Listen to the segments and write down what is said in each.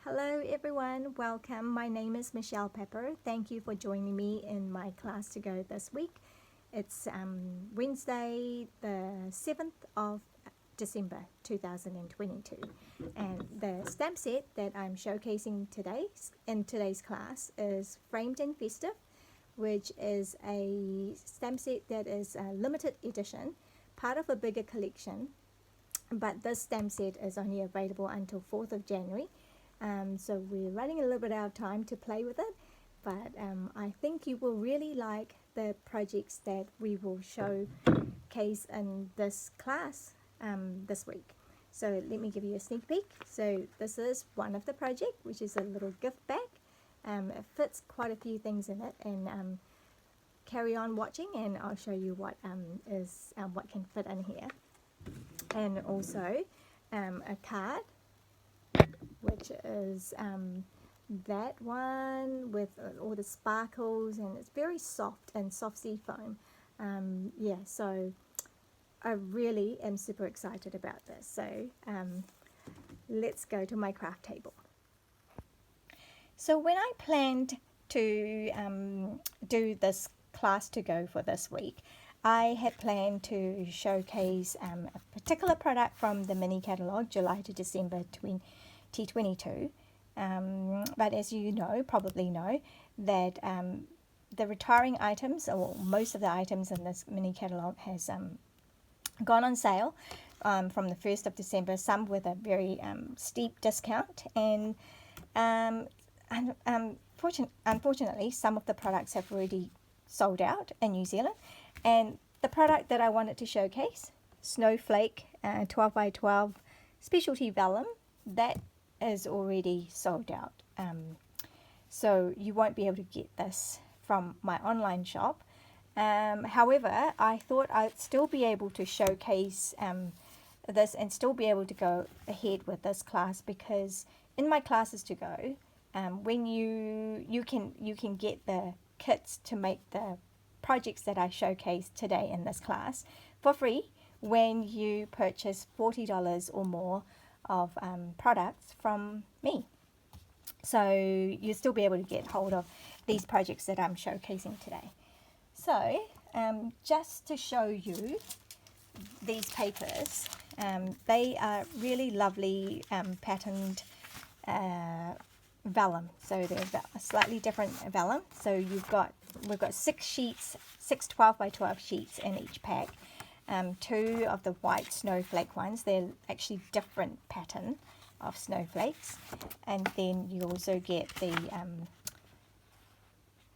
Hello everyone, welcome. My name is Michelle Pepper. Thank you for joining me in my class to go this week. It's Wednesday the 7th of December 2022, and the stamp set that I'm showcasing today in today's class is Framed in Festive, which is a stamp set that is a limited edition, part of a bigger collection, but this stamp set is only available until 4th of January. So we're running a little bit out of time to play with it, but I think you will really like the projects that we will showcase in this class this week. So let me give you a sneak peek. So this is one of the projects, which is a little gift bag. It fits quite a few things in it, and carry on watching and I'll show you what what can fit in here. And also a card, which is that one with all the sparkles, and it's very soft and soft sea foam. Yeah, so I really am super excited about this. So let's go to my craft table. So when I planned to do this class to go for this week, I had planned to showcase a particular product from the mini catalogue, July to December 2022. But as you know, probably know, that the retiring items, or most of the items in this mini catalogue, has gone on sale from the 1st of December, some with a very steep discount, and unfortunately some of the products have already sold out in New Zealand. And the product that I wanted to showcase, Snowflake 12 by 12 specialty vellum, that is already sold out. So you won't be able to get this from my online shop. However, I thought I'd still be able to showcase this and still be able to go ahead with this class, because in my classes to go, when you can get the kits to make the projects that I showcase today in this class for free when you purchase $40 or more of products from me. So you'll still be able to get hold of these projects that I'm showcasing today. So just to show you these papers, they are really lovely patterned vellum. So they're a slightly different vellum. So we've got 6 sheets, 6 12 by 12 sheets in each pack. 2 of the white snowflake ones. They're actually different pattern of snowflakes. And then you also get the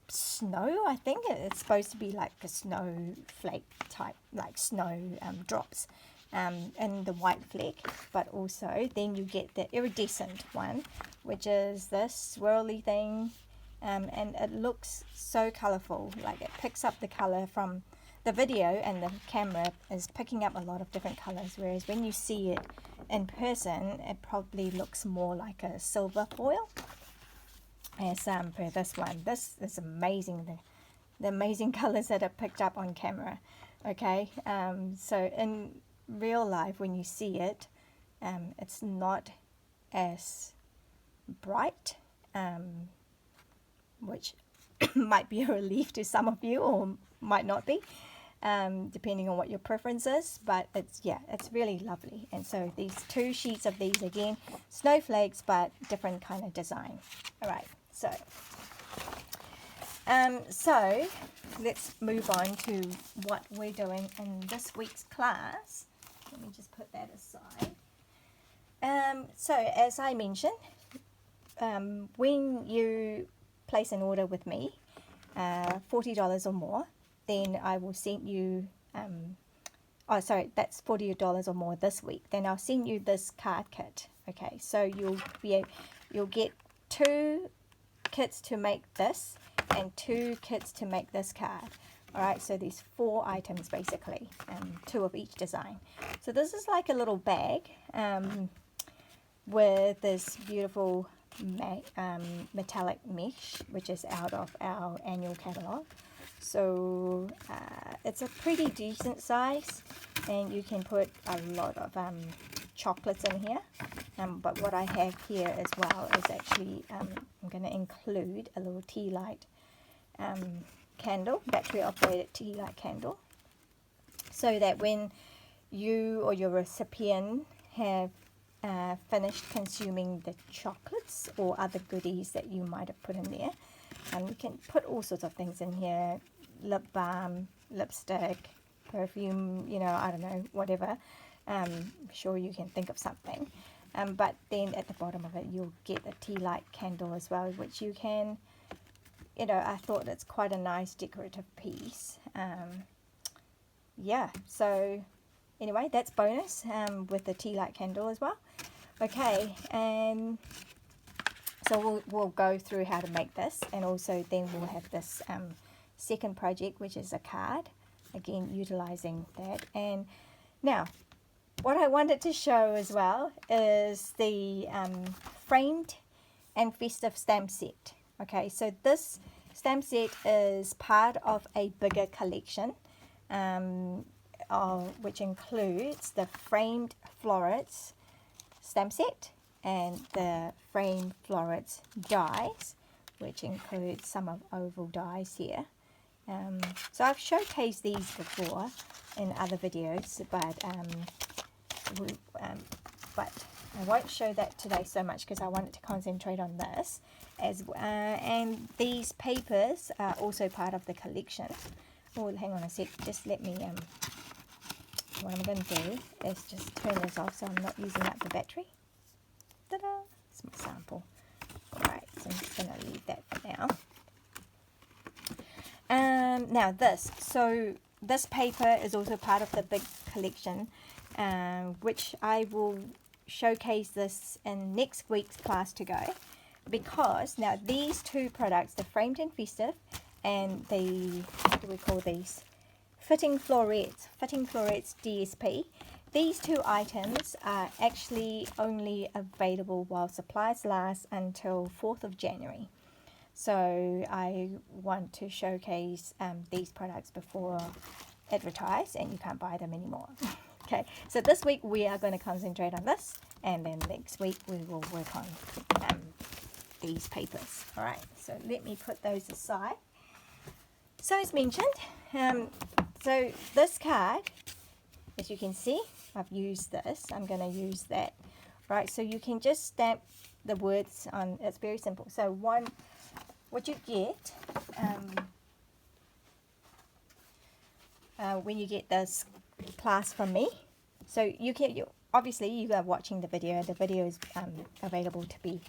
snow. I think it's supposed to be like a snowflake type, like snow drops in the white fleck. But also then you get the iridescent one, which is this swirly thing. And it looks so colorful. Like it picks up the color from the video, and the camera is picking up a lot of different colors, whereas when you see it in person, it probably looks more like a silver foil. As per this one, this is amazing, the amazing colors that are picked up on camera. Okay, so in real life, when you see it, it's not as bright, which might be a relief to some of you, or might not be, depending on what your preference is. But it's really lovely. And so these 2 sheets of these, again, snowflakes, but different kind of design. All right, so let's move on to what we're doing in this week's class. Let me just put that aside. So as I mentioned, when you place an order with me, $40 or more, then I will send you, that's $40 or more this week. Then I'll send you this card kit. Okay, so you'll get 2 kits to make this and 2 kits to make this card. All right, so there's 4 items basically, 2 of each design. So this is like a little bag with this beautiful metallic mesh, which is out of our annual catalogue. So it's a pretty decent size, and you can put a lot of chocolates in here, but what I have here as well is actually I'm going to include a little tea light candle, battery operated tea light candle, so that when you or your recipient have finished consuming the chocolates or other goodies that you might have put in there, you can put all sorts of things in here, lip balm, lipstick, perfume, you know, I don't know, whatever. I'm sure you can think of something. But then at the bottom of it you'll get a tea light candle as well, which you can, you know, I thought it's quite a nice decorative piece. Yeah, so anyway, that's bonus with the tea light candle as well. Okay, and so we'll go through how to make this, and also then we'll have this second project, which is a card, again utilizing that. And now what I wanted to show as well is the framed and festive stamp set. Okay, so this stamp set is part of a bigger collection, which includes the framed florets stamp set and the framed florets dies, which includes some of oval dies here. So I've showcased these before in other videos, but I won't show that today so much because I wanted to concentrate on this as and these papers are also part of the collection. Oh, hang on a sec, just let me what I'm going to do is just turn this off so I'm not using up the battery. Ta-da! It's my sample. Alright, so I'm just going to leave that for now. Now this paper is also part of the big collection, which I will showcase this in next week's class to go, because now these two products, the framed and festive and the, what do we call these, fitting florets DSP, these two items are actually only available while supplies last until 4th of January. So I want to showcase these products before advertised and you can't buy them anymore. Okay, so this week we are going to concentrate on this, and then next week we will work on these papers. Alright, so let me put those aside. So as mentioned, so this card, as you can see, I've used this. I'm going to use that. Right, so you can just stamp the words on. It's very simple. So what you get when you get this class from me, so obviously you are watching the video. The video is available to be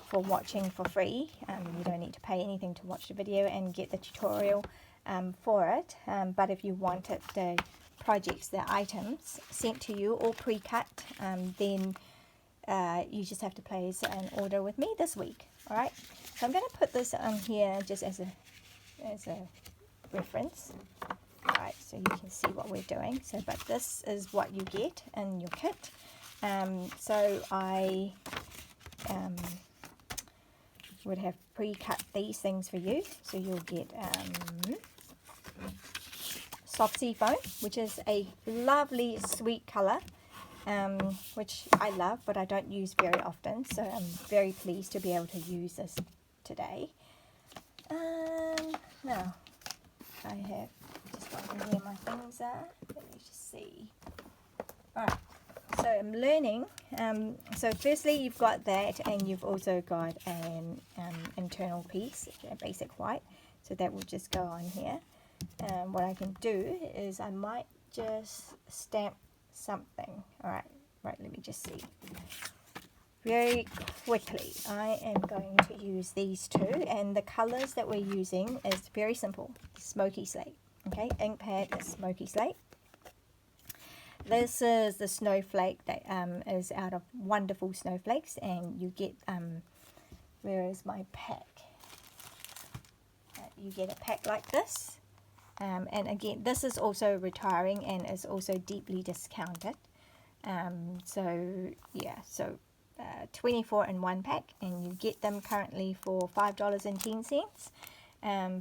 for watching for free. You don't need to pay anything to watch the video and get the tutorial for it. But if you wanted the projects, the items sent to you or pre-cut, then you just have to place an order with me this week. All right. So I'm going to put this on here just as a reference. All right, so you can see what we're doing. So, but this is what you get in your kit. So I would have pre-cut these things for you. So you'll get soft sea foam, which is a lovely sweet color, which I love, but I don't use very often. So I'm very pleased to be able to use this today. Now I have just wondering where my things are. Let me just see. Alright, so I'm learning. So firstly you've got that, and you've also got an internal piece, a basic white. So that will just go on here. What I can do is I might just stamp something. Alright, right, let me just see. Very quickly, I am going to use these two, and the colors that we're using is very simple. Smoky slate. Okay, ink pad is smoky slate. This is the snowflake that is out of Wonderful Snowflakes, and you get, where is my pack? You get a pack like this. And again, this is also retiring and is also deeply discounted. So yeah, so 24 in one pack, and you get them currently for $5.10.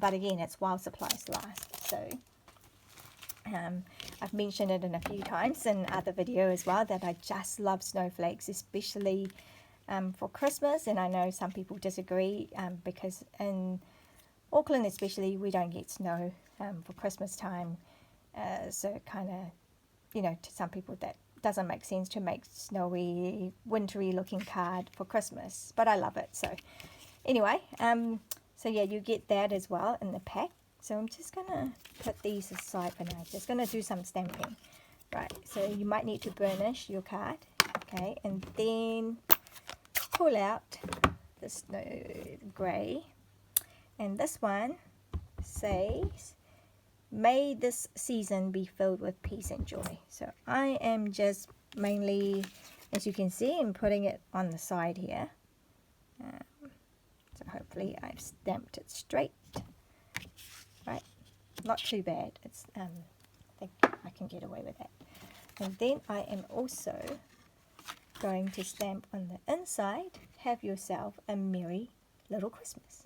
But again, it's while supplies last. So I've mentioned it in a few times in other video as well, that I just love snowflakes, especially for Christmas. And I know some people disagree because in Auckland especially, we don't get snow for Christmas time. So it kind of, you know, to some people that doesn't make sense to make snowy, wintry looking card for Christmas. But I love it. So anyway, so yeah, you get that as well in the pack. So I'm just going to put these aside for now. Just going to do some stamping. Right, so you might need to burnish your card. Okay, and then pull out the snow grey. And this one says, "May this season be filled with peace and joy." So I am just mainly, as you can see, I'm putting it on the side here. So hopefully I've stamped it straight. Right, not too bad. It's I think I can get away with that. And then I am also going to stamp on the inside, "Have yourself a merry little Christmas."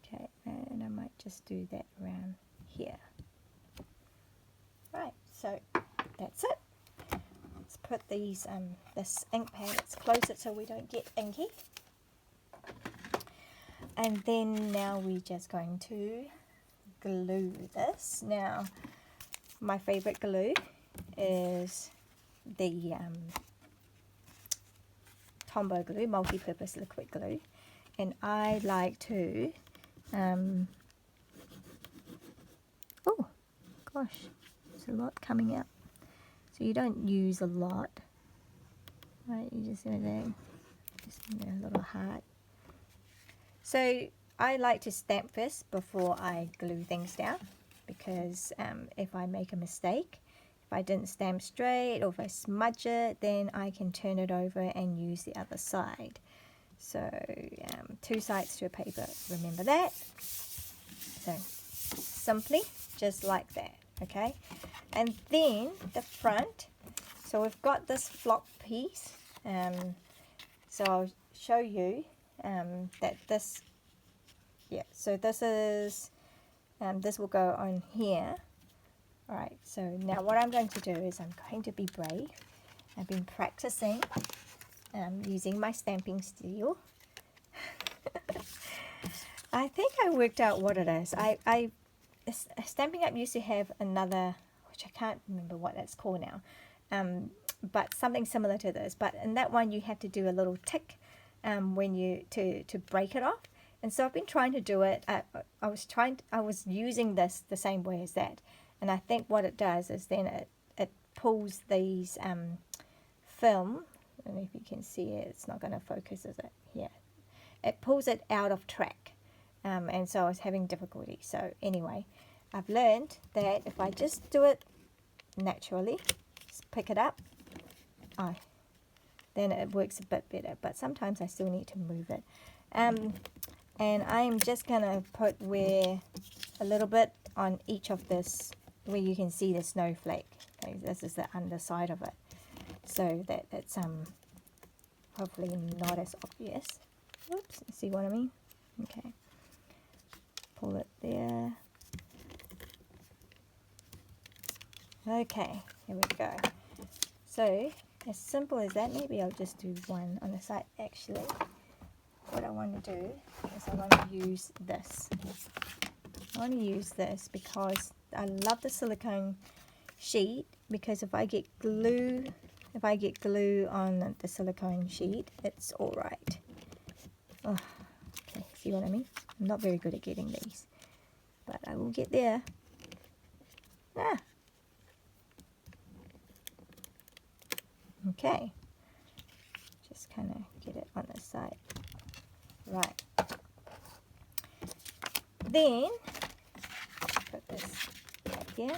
Okay, and I might just do that around here. Right, so that's it. Let's put these this ink pad, let's close it so we don't get inky. And then now we're just going to glue this. Now, my favorite glue is the Tombow glue, multi-purpose liquid glue. And I like to, oh gosh, there's a lot coming out. So you don't use a lot, right? You just do a little heart. So I like to stamp first before I glue things down, because if I make a mistake, if I didn't stamp straight, or if I smudge it, then I can turn it over and use the other side. So 2 sides to a paper, remember that. So simply just like that, okay? And then the front, so we've got this flop piece, so I'll show you that this, yeah, so this is, this will go on here. Alright, so now what I'm going to do is I'm going to be brave. I've been practicing using my stamping steel. I think I worked out what it is. Stampin' Up used to have another, which I can't remember what that's called now, but something similar to this. But in that one you have to do a little tick when you to break it off. And so I've been trying to do it. I was using this the same way as that. And I think what it does is then it pulls these film. I don't know if you can see it. It's not going to focus, is it? Yeah. It pulls it out of track. And so I was having difficulty. So anyway, I've learned that if I just do it naturally, just pick it up, then it works a bit better. But sometimes I still need to move it. And I'm just going to put a little bit on each of this, where you can see the snowflake. Okay, this is the underside of it. So that it's hopefully not as obvious. Whoops, see what I mean? Okay. Pull it there. Okay, here we go. So, as simple as that, maybe I'll just do one on the side. Actually, what I want to do is I want to use this. I want to use this because I love the silicone sheet, because if I get glue on the silicone sheet, it's alright. Oh, okay, see what I mean? I'm not very good at getting these, but I will get there. Okay, just kind of get it on the side. Right. Then, put this back here.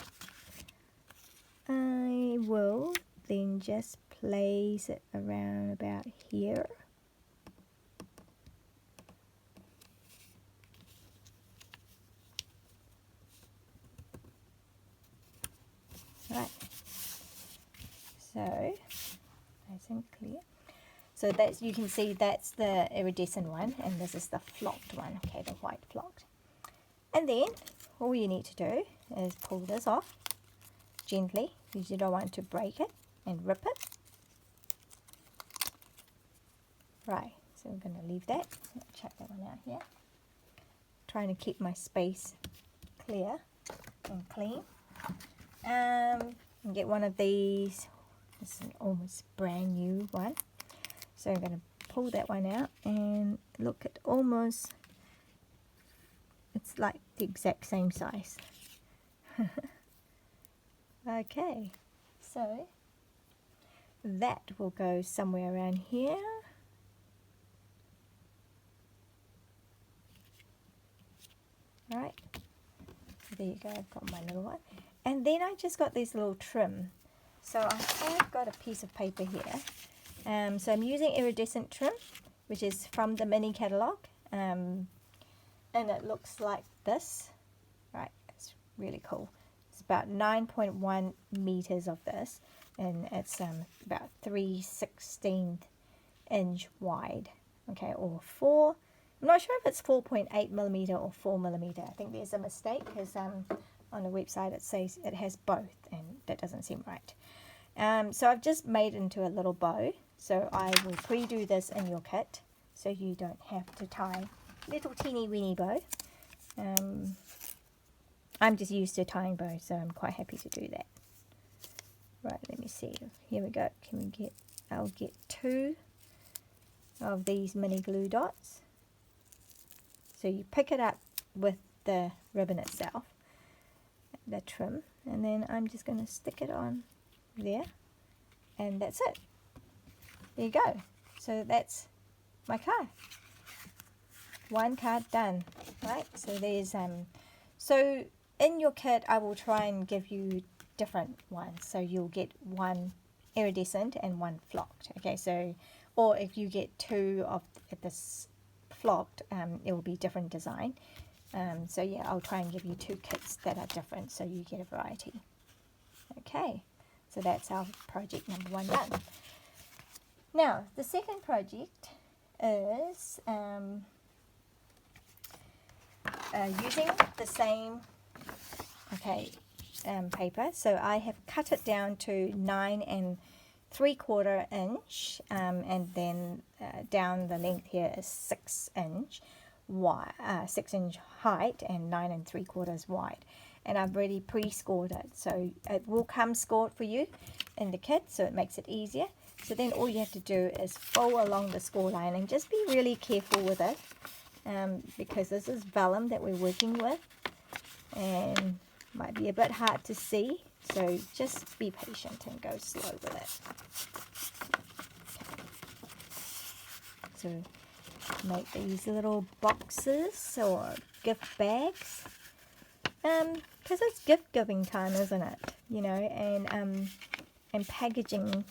I will then just place it around about here. Right. So, nice and clear. So that's, you can see that's the iridescent one, and this is the flocked one. Okay, the white flocked. And then all you need to do is pull this off. gently because you don't want to break it and rip it. Right, so we're going to leave that. Check that one out here. Trying to keep my space clear and clean. And get one of these. This is an almost brand new one. So I'm going to pull that one out and look at almost, it's like the exact same size. Okay, so that will go somewhere around here. Alright, so there you go, I've got my little one. And then I just got this little trim. So I have got a piece of paper here. So I'm using iridescent trim, which is from the mini catalogue. And it looks like this. Right, it's really cool. It's about 9.1 meters of this. And it's about 3/16 inch wide. Okay, or 4. I'm not sure if it's 4.8 millimeter or 4 millimeter. I think there's a mistake because on the website it says it has both, and that doesn't seem right. So I've just made into a little bow. So I will pre-do this in your kit so you don't have to tie little teeny weeny bow. I'm just used to tying bows, so I'm quite happy to do that. Right, let me see. Here we go. I'll get 2 of these mini glue dots. So you pick it up with the ribbon itself, the trim, and then I'm just going to stick it on there, and that's it. There you go. So that's my card. One card done. Right, so there's so in your kit I will try and give you different ones, so you'll get one iridescent and one flocked. Okay, so, or if you get 2 of this flocked, it will be different design. So yeah, I'll try and give you 2 kits that are different so you get a variety. Okay, so that's our project number 1 done. Now the second project is using the same paper. So I have cut it down to 9 3/4 inch, and then down the length here is 6 inch wide, 6 inch height, and 9 3/4 wide. And I've already pre-scored it, so it will come scored for you in the kit, so it makes it easier. So then all you have to do is follow along the score line and just be really careful with it, because this is vellum that we're working with, and might be a bit hard to see, so just be patient and go slow with it. Okay. So make these little boxes or gift bags, because it's gift giving time, isn't it? You know, and packaging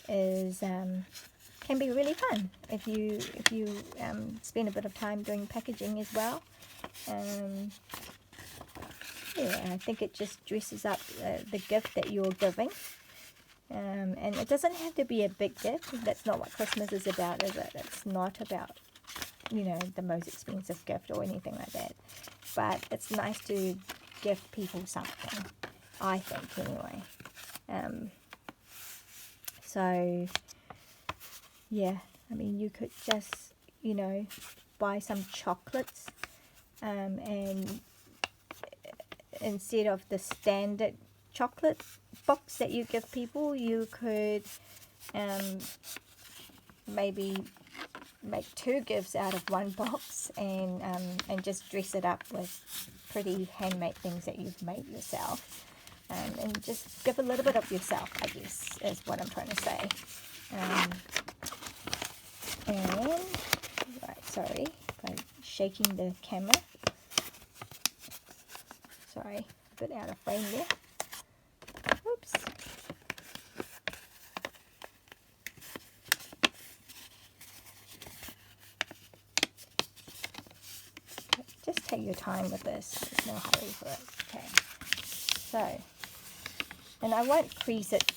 is can be really fun if you spend a bit of time doing packaging as well. Yeah, I think it just dresses up the gift that you're giving. And it doesn't have to be a big gift. That's not what Christmas is about, is it? It's not about, you know, the most expensive gift or anything like that. But it's nice to give people something, I think, anyway. So, yeah, I mean, you could just, you know, buy some chocolates, and instead of the standard chocolate box that you give people, you could maybe make 2 gifts out of 1 box, and just dress it up with pretty handmade things that you've made yourself, and just give a little bit of yourself, I guess, is what I'm trying to say. And right, sorry, I'm shaking the camera. Sorry, a bit out of frame there. Oops. Just take your time with this. There's no hurry for it. Okay. So, and I won't crease it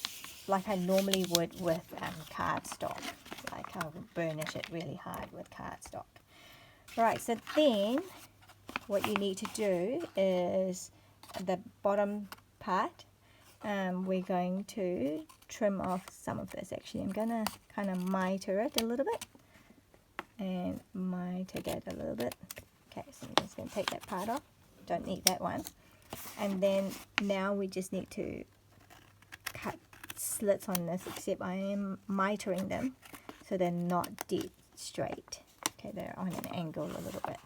like I normally would with cardstock. Like I would burnish it really hard with cardstock. Right, so then what you need to do is the bottom part, we're going to trim off some of this. Actually, I'm going to kind of miter it a little bit and miter that a little bit. Okay, so I'm just going to take that part off. Don't need that one. And then now we just need to cut slits on this, except I am mitering them so they're not dead straight. Okay, they're on an angle a little bit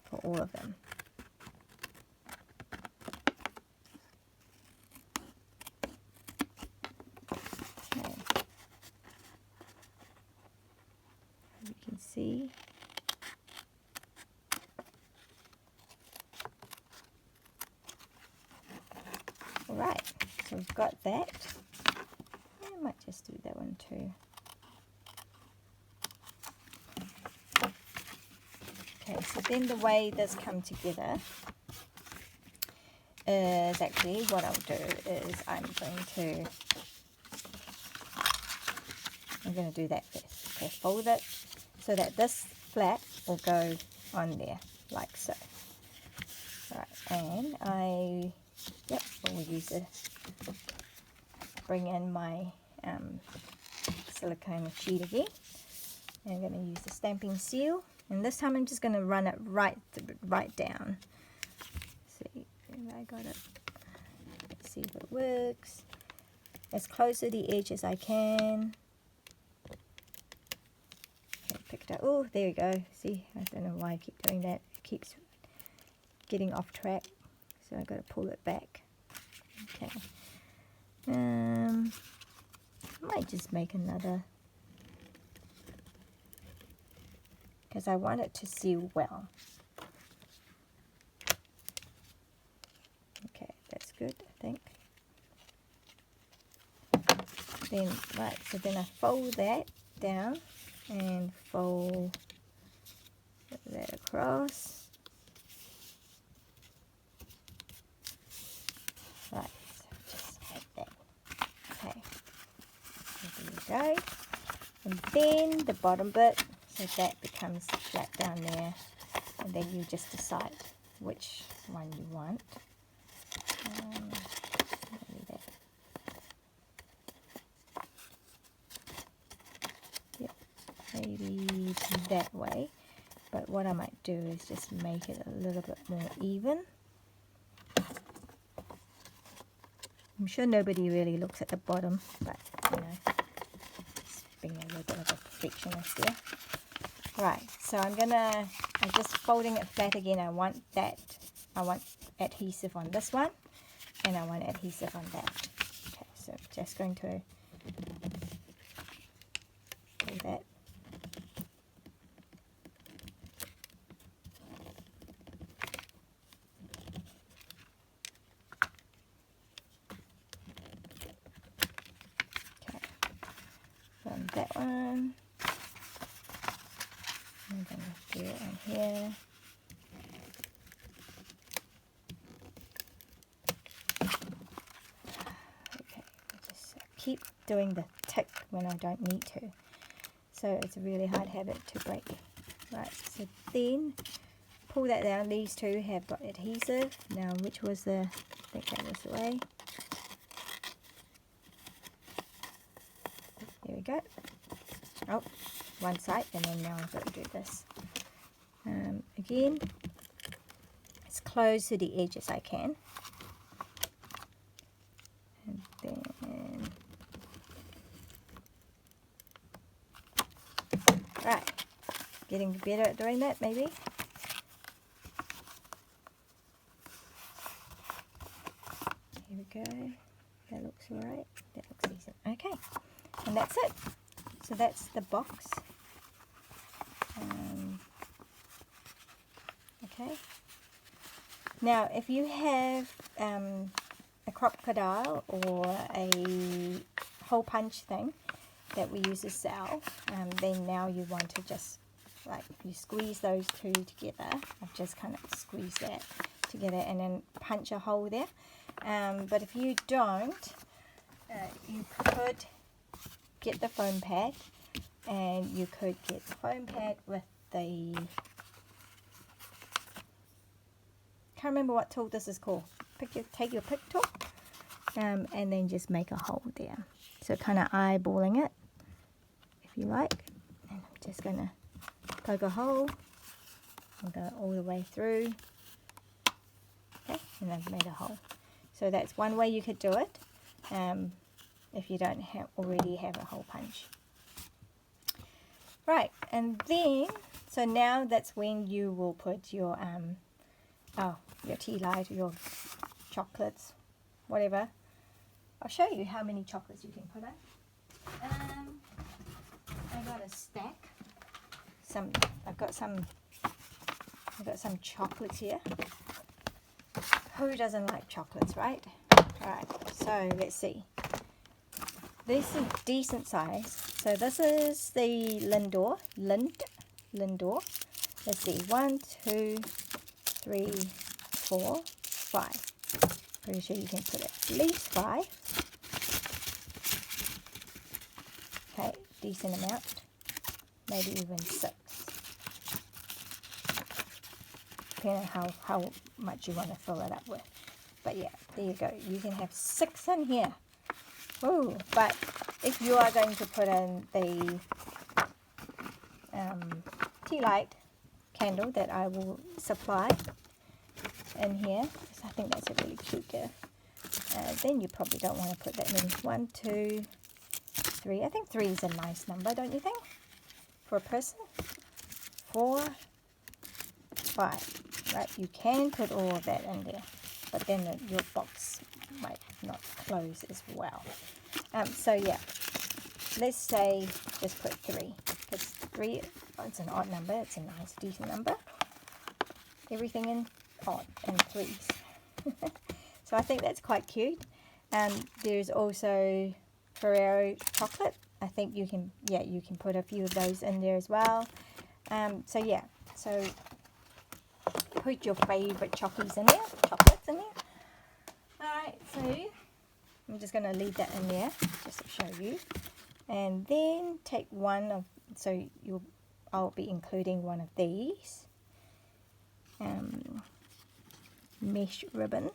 for all of them. Okay. You can see. Alright, so we've got that. I might just do that one too. Okay, so then the way this come together is actually what I'll do is I'm going to do that first. Okay, fold it so that this flap will go on there like so. Right, and we'll use it. Bring in my silicone sheet again. And I'm going to use the stamping seal, and this time I'm just going to run it right down. See if I got it. Let's see if it works. As close to the edge as I can. Okay, picked up. Oh, there we go. See, I don't know why I keep doing that. It keeps getting off track, so I've got to pull it back. Okay. I might just make another, because I want it to seal well. Okay, that's good, I think. Then, right, so then I fold that down and fold that across. Right, so just like that. Okay, so there we go. And then the bottom bit, so that becomes flat down there. And then you just decide which one you want. Maybe that. Yep, maybe that way. But what I might do is just make it a little bit more even. I'm sure nobody really looks at the bottom, but you know, just being a little bit of a perfectionist there. Right, so I'm just folding it flat again. I want adhesive on this one, and I want adhesive on that. Okay, so I'm just going to do that. That one. I'm going to do it on here. Okay, I just keep doing the tick when I don't need to. So it's a really hard habit to break. Right, so then pull that down. These two have got adhesive. Now, which was the, I think that was the way. There we go. Oh, one side, and then now I've got to do this. Again, as close to the edge as I can. And then, right, getting better at doing that maybe. Here we go. That looks alright. That looks decent. Okay, and that's it. So that's the box. Okay. Now, if you have a crocodile or a hole punch thing that we use to sell, then now you want to just, like, you squeeze those two together. I've just kind of squeezed that together and then punch a hole there. But if you don't, you could get the foam pad, and you could get the foam pad with the, can't remember what tool this is called. take your pick tool, and then just make a hole there. So kind of eyeballing it, if you like. And I'm just going to poke a hole and go all the way through. Okay, and I've made a hole. So that's one way you could do it, if you don't already have a hole punch. Right, and then, so now that's when you will put your tea light, your chocolates, whatever. I'll show you how many chocolates you can put in. I got a stack. I've got some chocolates here. Who doesn't like chocolates, right? Alright, so let's see. This is decent size. So this is the Lindor. Let's see, 1, 2, 3, 4, 5. Pretty sure you can put at least 5. Okay, decent amount. Maybe even 6. Depending on how much you want to fill it up with. But yeah, there you go. You can have 6 in here. Ooh, but if you are going to put in the tea light candle that I will supply in here, because I think that's a really cute gift, then you probably don't want to put that many. 1, 2, 3. I think 3 is a nice number, don't you think? For a person. 4, 5. Right, you can put all of that in there, but then your box might not close as well. So yeah, let's say just put 3, because 3, it's an odd number. It's a nice, decent number. Everything in odd and 3s. So I think that's quite cute. There's also Ferrero chocolate. I think you can put a few of those in there as well. So yeah, so put your favorite chocolates in there. Alright, so I'm just going to leave that in there just to show you. And then take one of, I'll be including one of these. Mesh ribbon.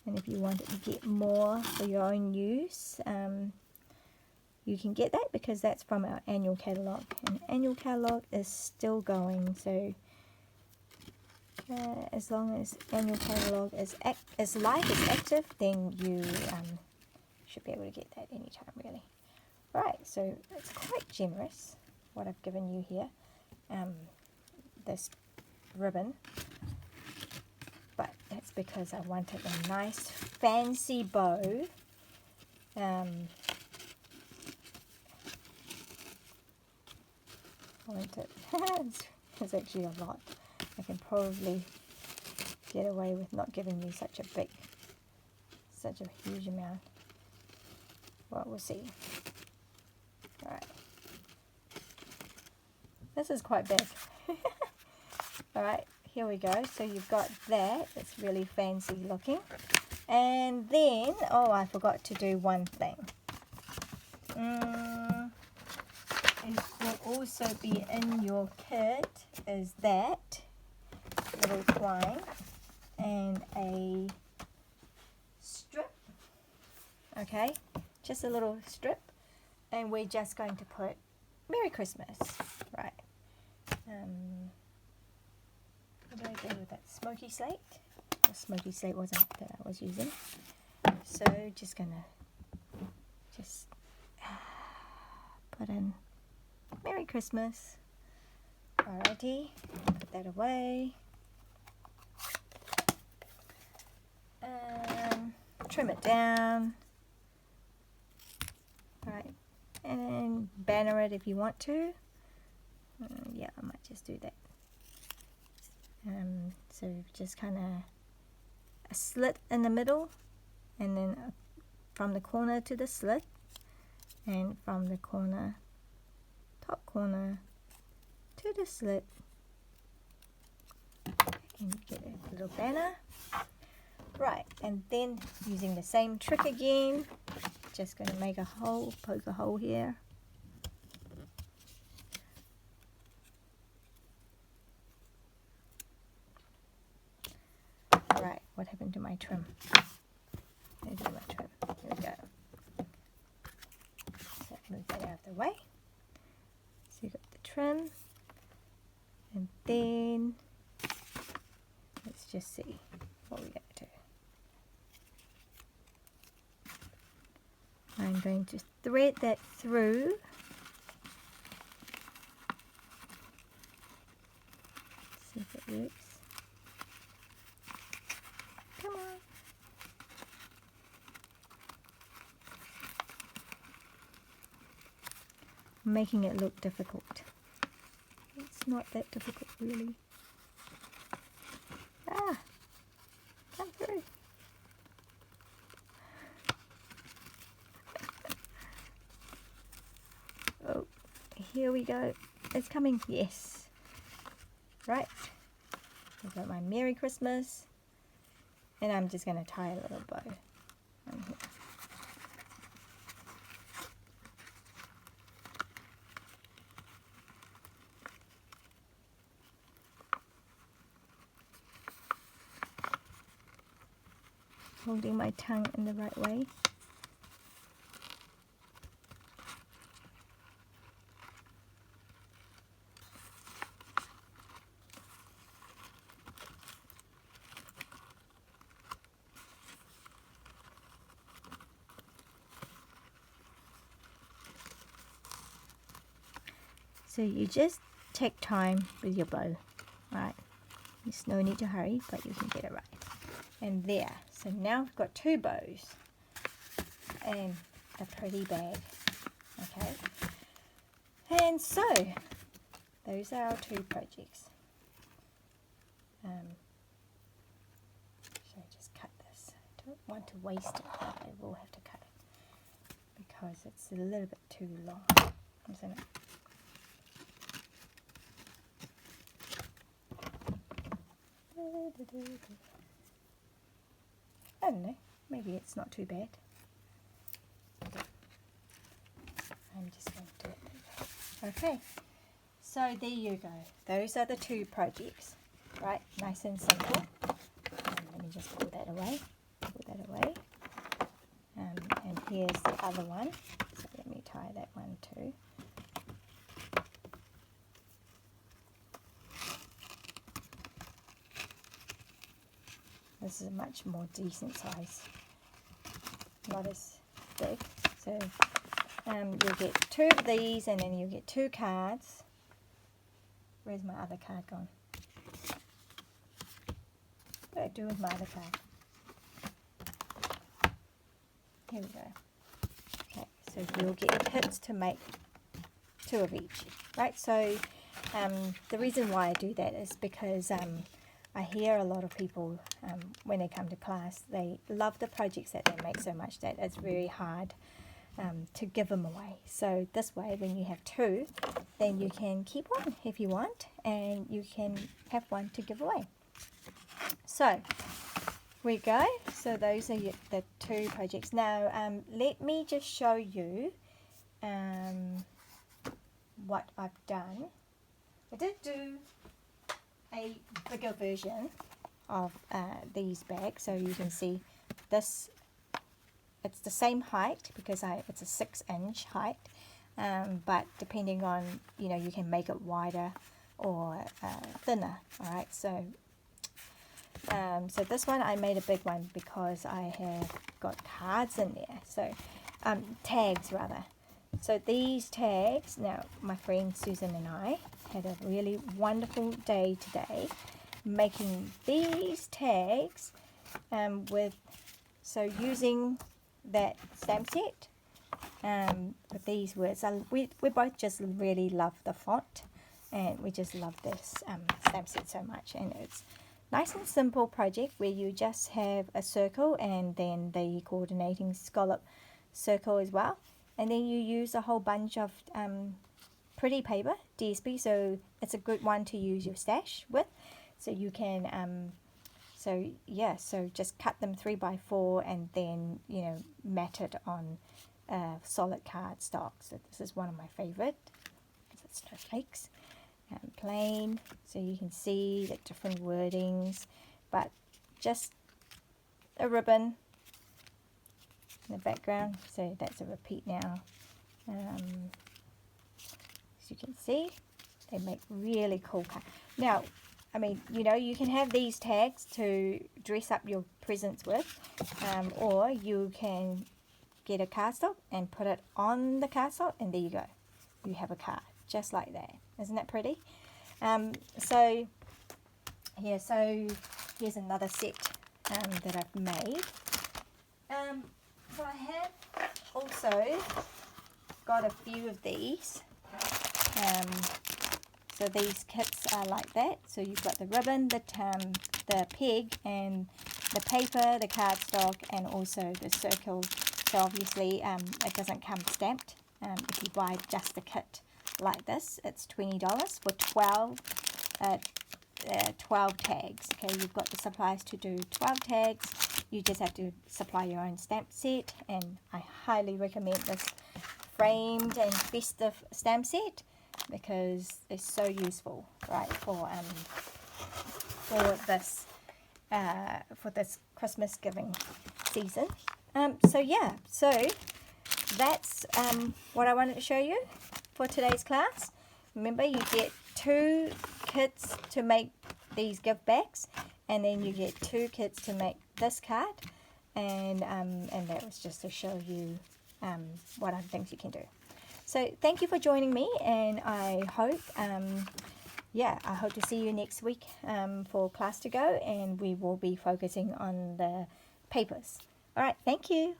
And if you wanted to get more for your own use, you can get that, because that's from our annual catalogue. And annual catalogue is still going, so as long as annual catalogue is live, is active, then you should be able to get that anytime, really. Right, so it's quite generous what I've given you here, this ribbon, but that's because I wanted a nice fancy bow. It's actually a lot. I can probably get away with not giving you such a huge amount. Well, we'll see. Alright. This is quite big. Alright, here we go. So you've got that. It's really fancy looking. And then, oh, I forgot to do one thing. It will also be in your kit is that little twine and a strip. Okay, just a little strip, and we're just going to put Merry Christmas. Right. What did I do with that? Smoky slate? The smoky slate wasn't that I was using. So just gonna put in Merry Christmas. Alrighty, put that away. Trim it down. Alright, and then banner it if you want to. Yeah, I might just do that. So just kind of a slit in the middle, and then from the corner to the slit, and from the corner, top corner to the slit, and get a little banner. Right, and then using the same trick again, just going to make a hole, poke a hole here. my trim. Here we go. So move that out of the way. So you've got the trim, and then let's just see what we're going to do. I'm going to thread that through. See if it works. Come on. I'm making it look difficult. It's not that difficult really. Ah, come through. Oh, here we go. It's coming. Yes. Right. I've got my Merry Christmas. And I'm just going to tie a little bow on here. Holding my tongue in the right way. So you just take time with your bow, right? There's no need to hurry, but you can get it right. And there, so now we've got 2 bows and a pretty bag, okay? And so, those are our 2 projects. So just cut this. I don't want to waste it, but I will have to cut it because it's a little bit too long, isn't it? I don't know, maybe it's not too bad. I'm just going to do it. Okay, so there you go. Those are the 2 projects, right? Nice and simple. Let me just pull that away. And here's the other one. So let me tie that one too. This is a much more decent size, not as big. So you'll get 2 of these, and then you'll get 2 cards. Where's my other card gone? What do I do with my other card? Here we go. Okay, so you'll get your pits to make 2 of each, right? So the reason why I do that is because I hear a lot of people, when they come to class, they love the projects that they make so much that it's very hard to give them away. So this way, when you have 2, then you can keep one if you want, and you can have one to give away. So we go. So those are the 2 projects. Now let me just show you what I've done. I did do a bigger version of these bags, so you can see this. It's the same height because it's a 6-inch height, but depending on, you can make it wider or thinner. All right, so so this one I made a big one because I have got cards in there, so tags rather. So these tags, now my friend Susan and I had a really wonderful day today making these tags using that stamp set with these words. We both just really love the font, and we just love this stamp set so much. And it's nice and simple project where you just have a circle and then the coordinating scallop circle as well. And then you use a whole bunch of pretty paper, DSP, so it's a good one to use your stash with. So you can, so just cut them 3x4 and then, mat it on solid cardstock. So this is one of my favorite because it's snowflakes. Plain, so you can see the different wordings, but just a ribbon in the background, so that's a repeat now. As you can see, they make really cool cards. Now, I mean, you know, you can have these tags to dress up your presents with, or you can get a cardstock and put it on the cardstock, and there you go. You have a card, just like that. Isn't that pretty? So here's another set that I've made. So I have also got a few of these. So these kits are like that. So you've got the ribbon, the peg, and the paper, the cardstock, and also the circle. So obviously it doesn't come stamped. If you buy just the kit like this, it's $20 for 12 tags. Okay, you've got the supplies to do 12 tags. You just have to supply your own stamp set, and I highly recommend this framed and festive stamp set because it's so useful, right, for this Christmas giving season. So yeah, so that's what I wanted to show you for today's class. Remember, you get 2 kits to make these gift bags, and then you get 2 kits to make this card, and that was just to show you what other things you can do. So thank you for joining me, and I hope I hope to see you next week for class to go, and we will be focusing on the papers. All right, thank you.